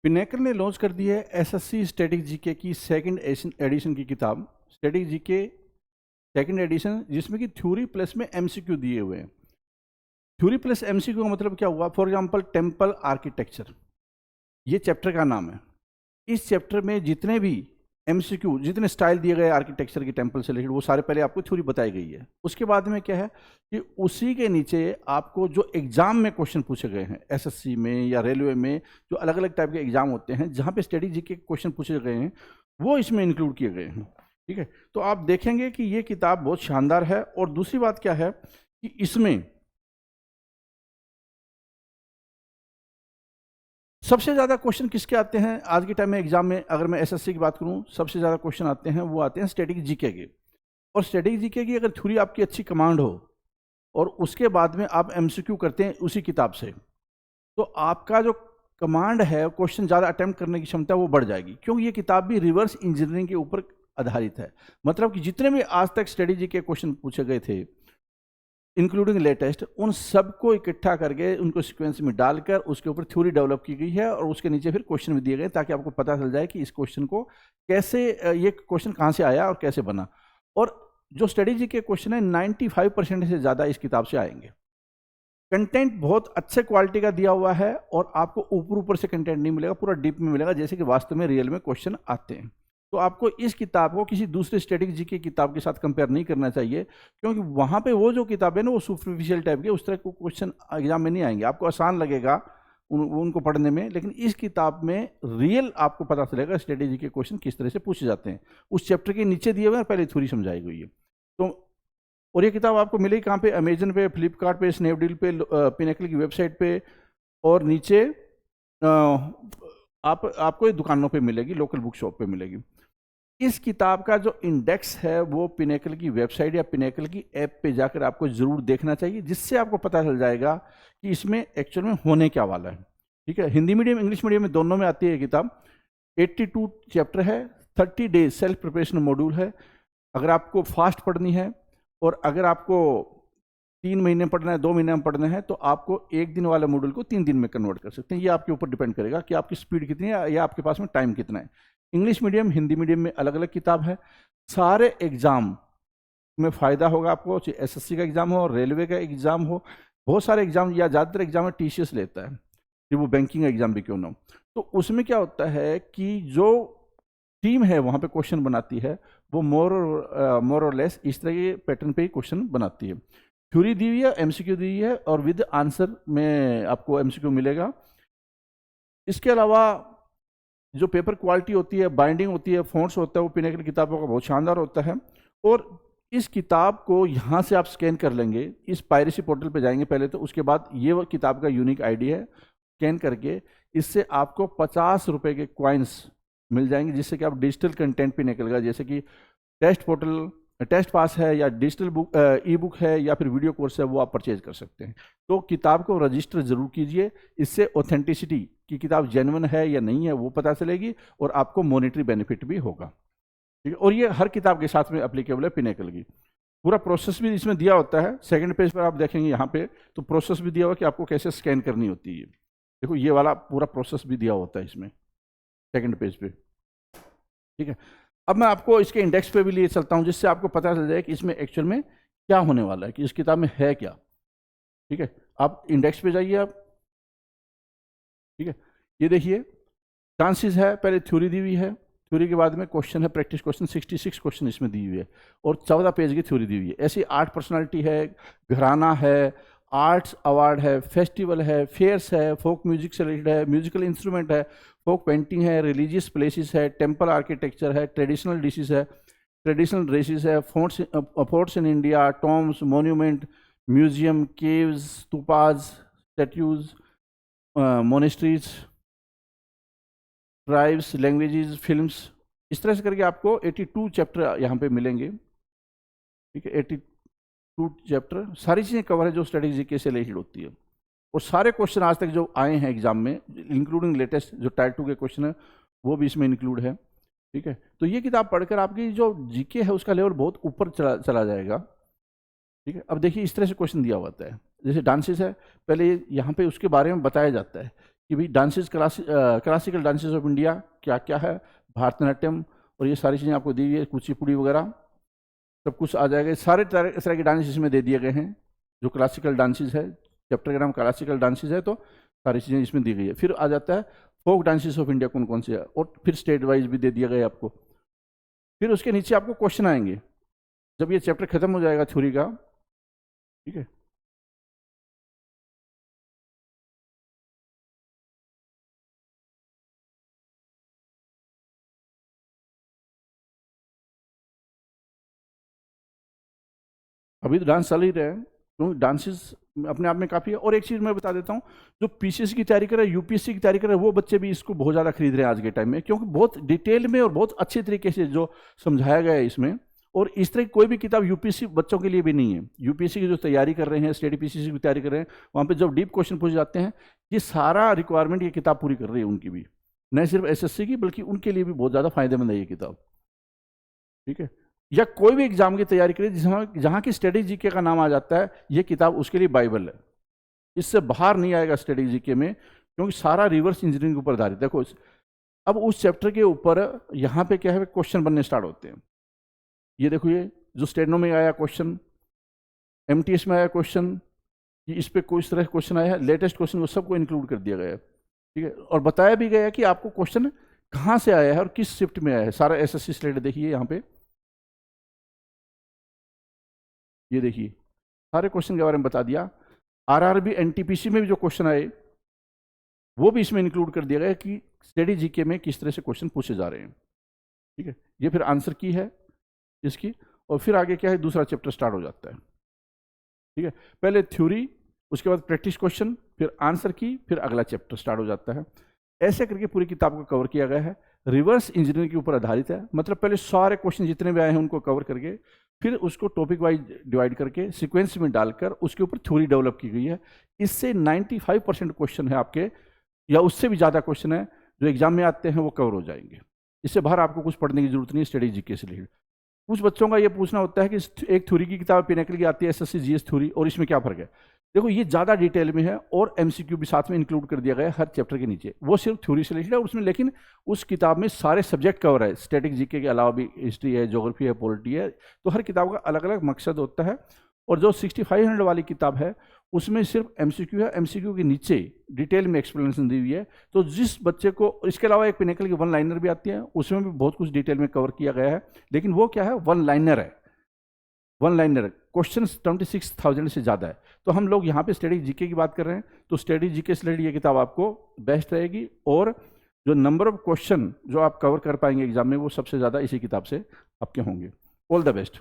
Pinnacle ने launch कर दी है एसएससी स्टैटिक जीके की सेकंड एडिशन की किताब स्टैटिक जीके सेकंड एडिशन, जिसमें कि थ्योरी प्लस में एमसीक्यू दिए हुए हैं। थ्योरी प्लस एमसीक्यू का मतलब क्या हुआ? फॉर एग्जांपल टेम्पल आर्किटेक्चर, ये चैप्टर का नाम है। इस चैप्टर में जितने भी एमसीक्यू, जितने स्टाइल दिए गए आर्किटेक्चर के टेम्पल से रिलेटेड, वो सारे पहले आपको थ्योरी बताई गई है। उसके बाद में क्या है कि उसी के नीचे आपको जो एग्जाम में क्वेश्चन पूछे गए हैं, एसएससी में या रेलवे में, जो अलग अलग टाइप के एग्जाम होते हैं जहाँ पे स्टडी के क्वेश्चन पूछे गए हैं, वो इसमें इंक्लूड किए गए हैं। ठीक है, तो आप देखेंगे कि ये किताब बहुत शानदार है। और दूसरी बात क्या है कि इसमें सबसे ज़्यादा क्वेश्चन किसके आते हैं आज के टाइम में एग्जाम में? अगर मैं एसएससी की बात करूं, सबसे ज़्यादा क्वेश्चन आते हैं, वो आते हैं स्टैटिक जीके के। और स्टैटिक जीके की अगर थ्योरी आपकी अच्छी कमांड हो और उसके बाद में आप एमसीक्यू करते हैं उसी किताब से, तो आपका जो कमांड है, क्वेश्चन ज़्यादा अटेम्प्ट करने की क्षमता वो बढ़ जाएगी। क्योंकि ये किताब भी रिवर्स इंजीनियरिंग के ऊपर आधारित है। मतलब कि जितने भी आज तक स्टैटिक जीके क्वेश्चन पूछे गए थे, इंक्लूडिंग लेटेस्ट, उन सबको इकट्ठा करके उनको सीक्वेंस में डालकर उसके ऊपर थ्योरी डेवलप की गई है और उसके नीचे फिर क्वेश्चन भी दिए गए, ताकि आपको पता चल जाए कि इस क्वेश्चन को कैसे, ये क्वेश्चन कहाँ से आया और कैसे बना। और जो स्टडी जी के क्वेश्चन है 95% से ज़्यादा इस किताब से आएंगे। कंटेंट बहुत अच्छे क्वालिटी का दिया हुआ है और आपको ऊपर ऊपर से कंटेंट नहीं मिलेगा, पूरा डीप में मिलेगा, जैसे कि वास्तव में रियल में क्वेश्चन आते हैं। तो आपको इस किताब को किसी दूसरे स्टैटिक जीके किताब के साथ कंपेयर नहीं करना चाहिए, क्योंकि वहाँ पे वो जो किताब है ना, वो सुपरफिशियल टाइप के, उस तरह के क्वेश्चन एग्जाम में नहीं आएंगे। आपको आसान लगेगा उनको पढ़ने में, लेकिन इस किताब में रियल आपको पता चलेगा स्टैटिक जीके क्वेश्चन किस तरह से पूछे जाते हैं। उस चैप्टर के नीचे दिए हुए हैं, पहले थ्योरी समझाई गई है। तो और ये किताब आपको मिलेगी कहाँ पे? अमेजन पे, फ्लिपकार्ट पे, स्नैपडील पे, पिनेकल की वेबसाइट पे, और नीचे आपको ये दुकानों पे मिलेगी, लोकल बुक शॉप पे मिलेगी। इस किताब का जो इंडेक्स है वो पिनेकल की वेबसाइट या पिनेकल की ऐप पे जाकर आपको जरूर देखना चाहिए, जिससे आपको पता चल जाएगा कि इसमें एक्चुअल में होने क्या वाला है। ठीक है, हिंदी मीडियम इंग्लिश मीडियम में दोनों में आती है ये किताब। 82 चैप्टर है, 30 डेज सेल्फ प्रिपरेशन मॉड्यूल है। अगर आपको फास्ट पढ़नी है और अगर आपको 3 महीने पढ़ना है, 2 महीने में पढ़ना है, तो आपको 1 दिन वाले मॉड्यूल को 3 दिन में कन्वर्ट कर सकते हैं। ये आपके ऊपर डिपेंड करेगा कि आपकी स्पीड कितनी है या आपके पास में टाइम कितना है। इंग्लिश मीडियम हिंदी मीडियम में अलग अलग किताब है। सारे एग्जाम में फ़ायदा होगा आपको, चाहे एसएससी का एग्जाम हो, रेलवे का एग्जाम हो, बहुत सारे एग्जाम या ज़्यादातर एग्जाम में टीसीएस लेता है, फिर वो बैंकिंग एग्जाम भी क्यों ना हो। तो उसमें क्या होता है कि जो टीम है वहाँ पे क्वेश्चन बनाती है, वो मोर और लेस इस तरह के पैटर्न पे ही क्वेश्चन बनाती है। थ्योरी दी हुई है, एमसीक्यू दी हुई है, और विद आंसर में आपको एमसीक्यू मिलेगा। इसके अलावा जो पेपर क्वालिटी होती है, बाइंडिंग होती है, फॉन्ट्स होता है, वो पिनेकल किताबों का बहुत शानदार होता है। और इस किताब को यहाँ से आप स्कैन कर लेंगे, इस पायरेसी पोर्टल पे जाएंगे पहले तो, उसके बाद ये वो किताब का यूनिक आईडी है, स्कैन करके इससे आपको 50 रुपये के कॉइन्स मिल जाएंगे, जिससे कि आप डिजिटल कंटेंट पे निकलेगा, जैसे कि टेस्ट पोर्टल, टेस्ट पास है, या डिजिटल बुक, ई बुक है, या फिर वीडियो कोर्स है, वो आप परचेज कर सकते हैं। तो किताब को रजिस्टर जरूर कीजिए, इससे ऑथेंटिसिटी की किताब जेन्युइन है या नहीं है वो पता चलेगी, और आपको मॉनेटरी बेनिफिट भी होगा। ठीक है, और ये हर किताब के साथ में एप्लीकेबल है पिनेकल की। पूरा प्रोसेस भी इसमें दिया होता है। सेकंड पेज पर आप देखेंगे यहाँ पे, तो प्रोसेस भी दिया हुआ कि आपको कैसे स्कैन करनी होती है। देखो ये वाला पूरा प्रोसेस भी दिया होता है इसमें सेकंड पेज पे। ठीक है, अब मैं आपको इसके इंडेक्स पे भी लिए चलता हूँ, जिससे आपको पता चल जाए कि इसमें एक्चुअल में क्या होने वाला है, कि इस किताब में है क्या। ठीक है, आप इंडेक्स पे जाइए आप। ठीक है, ये देखिए चांसेस है, पहले थ्योरी दी हुई है, थ्योरी के बाद में क्वेश्चन है, प्रैक्टिस क्वेश्चन, 66 क्वेश्चन इसमें दी हुई है, और 14 पेज की थ्योरी दी हुई है। ऐसी आर्ट पर्सनालिटी है, घराना है, आर्ट्स अवार्ड है, फेस्टिवल है, फेयर्स है, फोक म्यूजिक से रिलेटेड है, म्यूजिकल इंस्ट्रूमेंट है, फोक पेंटिंग है, रिलीजियस प्लेसेस है, टेम्पल आर्किटेक्चर है, ट्रेडिशनल डिशेज है, ट्रेडिशनल ड्रेसेस है, forts in India, Tom's, monument, museum, caves, stupas, statutes, monasteries, tribes, languages, films, इस तरह से करके आपको 82 चैप्टर यहाँ पे मिलेंगे। ठीक है, 82 चैप्टर, सारी चीज़ें कवर है जो स्टडी जीके से रिलेटेड होती है। और सारे क्वेश्चन आज तक जो आए हैं एग्जाम में, इंक्लूडिंग लेटेस्ट जो टायर 2 के क्वेश्चन है, वो भी इसमें इंक्लूड है। ठीक है, तो ये किताब पढ़कर आपकी जो जीके है उसका लेवल बहुत ऊपर चला जाएगा। ठीक है, अब देखिए इस तरह से क्वेश्चन दिया होता है, जैसे डांसेस है, पहले यहाँ पे उसके बारे में बताया जाता है कि भाई dances, classical dances of India क्या क्या है, भारतनाट्यम और ये सारी चीज़ें आपको दी हुई है, कुचिपुड़ी वगैरह सब कुछ आ जाएगा। सारे तरह के डांस इसमें दे दिए गए हैं जो क्लासिकल डांसेस है, चैप्टर का नाम क्लासिकल डांसेस है, तो सारी चीज़ें इसमें दी गई है। फिर आ जाता है फोक डांसेस ऑफ इंडिया कौन कौन से है, और फिर स्टेट वाइज भी दे दिया गया है आपको। फिर उसके नीचे आपको क्वेश्चन आएंगे जब ये चैप्टर खत्म हो जाएगा थ्योरी का, ठीक है। अभी तो डांस चल ही रहे हैं, क्योंकि डांसेस अपने आप में काफ़ी है। और एक चीज़ मैं बता देता हूँ, जो पीसीएस की तैयारी कर रहे हैं, यूपीएससी की तैयारी कर रहे हैं, वो बच्चे भी इसको बहुत ज़्यादा खरीद रहे हैं आज के टाइम में, क्योंकि बहुत डिटेल में और बहुत अच्छे तरीके से जो समझाया गया है इसमें। और इस तरह की कोई भी किताब यूपीएससी बच्चों के लिए भी नहीं है। यूपीएससी की जो तैयारी कर रहे हैं, स्टेट पीसीएससी की तैयारी कर रहे हैं, वहाँ पे जब डीप क्वेश्चन पूछे जाते हैं, ये सारा रिक्वायरमेंट ये किताब पूरी कर रही है उनकी भी, न सिर्फ एसएससी की, बल्कि उनके लिए भी बहुत ज़्यादा फायदेमंद है ये किताब, ठीक है। या कोई भी एग्जाम की तैयारी करें जहाँ की स्टडी जीके का नाम आ जाता है, ये किताब उसके लिए बाइबल है। इससे बाहर नहीं आएगा स्टडी जीके में, क्योंकि सारा रिवर्स इंजीनियरिंग के ऊपर आधारित। देखो अब उस चैप्टर के ऊपर यहाँ पे क्या है, क्वेश्चन बनने स्टार्ट होते हैं। ये देखो, ये जो स्टेनो में आया क्वेश्चन, एमटीएस में आया क्वेश्चन, इस पे कोई इस तरह क्वेश्चन आया है, लेटेस्ट क्वेश्चन, वो सबको इंक्लूड कर दिया गया है, ठीक है। और बताया भी गया है कि आपको क्वेश्चन कहाँ से आया है और किस शिफ्ट में आया है। सारा एसएससी स्लेट देखिए यहाँ पे, ये देखिए सारे क्वेश्चन के बारे में बता दिया। आरआरबी एनटीपीसी में भी जो क्वेश्चन आए वो भी इसमें इंक्लूड कर दिया गया कि स्टडी जीके में किस तरह से क्वेश्चन पूछे जा रहे हैं, ठीक है। ये फिर आंसर की है इसकी, और फिर आगे क्या है, दूसरा चैप्टर स्टार्ट हो जाता है, ठीक है। पहले थ्योरी, उसके बाद प्रैक्टिस क्वेश्चन, फिर आंसर की, फिर अगला चैप्टर स्टार्ट हो जाता है। ऐसे करके पूरी किताब को कवर किया गया है। रिवर्स इंजीनियरिंग के ऊपर आधारित है, मतलब पहले सारे क्वेश्चन जितने भी आए हैं उनको कवर करके, फिर उसको टॉपिक वाइज डिवाइड करके सीक्वेंस में डालकर उसके ऊपर थ्योरी डेवलप की गई है। इससे 95% क्वेश्चन है आपके, या उससे भी ज़्यादा क्वेश्चन है जो एग्जाम में आते हैं, वो कवर हो जाएंगे। इससे बाहर आपको कुछ पढ़ने की जरूरत नहीं है स्टडी जीके से रिलेटेड। कुछ बच्चों का ये पूछना होता है कि एक थ्योरी की किताब पिनाकल की आती है, एसएससी जीएस थ्योरी, और इसमें क्या फर्क है। देखो ये ज़्यादा डिटेल में है, और एमसीक्यू भी साथ में इंक्लूड कर दिया गया है हर चैप्टर के नीचे। वो सिर्फ थ्योरी से रिलेटेड है उसमें, लेकिन उस किताब में सारे सब्जेक्ट कवर है। स्टैटिक जीके के अलावा भी हिस्ट्री है, ज्योग्राफी है, पॉलिटी है। तो हर किताब का अलग अलग मकसद होता है। और जो 6500 वाली किताब है उसमें सिर्फ एमसीक्यू है, एमसीक्यू के नीचे डिटेल में एक्सप्लेनेशन दी हुई है। तो जिस बच्चे को, इसके अलावा एक पिनाकल की वन लाइनर भी आती है, उसमें भी बहुत कुछ डिटेल में कवर किया गया है, लेकिन वो क्या है, वन लाइनर है। वन लाइनर क्वेश्चन 26,000 से ज़्यादा है। तो हम लोग यहाँ पे स्टडी जीके की बात कर रहे हैं, तो स्टडी जीके से रिलेटेड ये किताब आपको बेस्ट रहेगी। और जो नंबर ऑफ क्वेश्चन जो आप कवर कर पाएंगे एग्जाम में, वो सबसे ज़्यादा इसी किताब से आपके होंगे। All the best.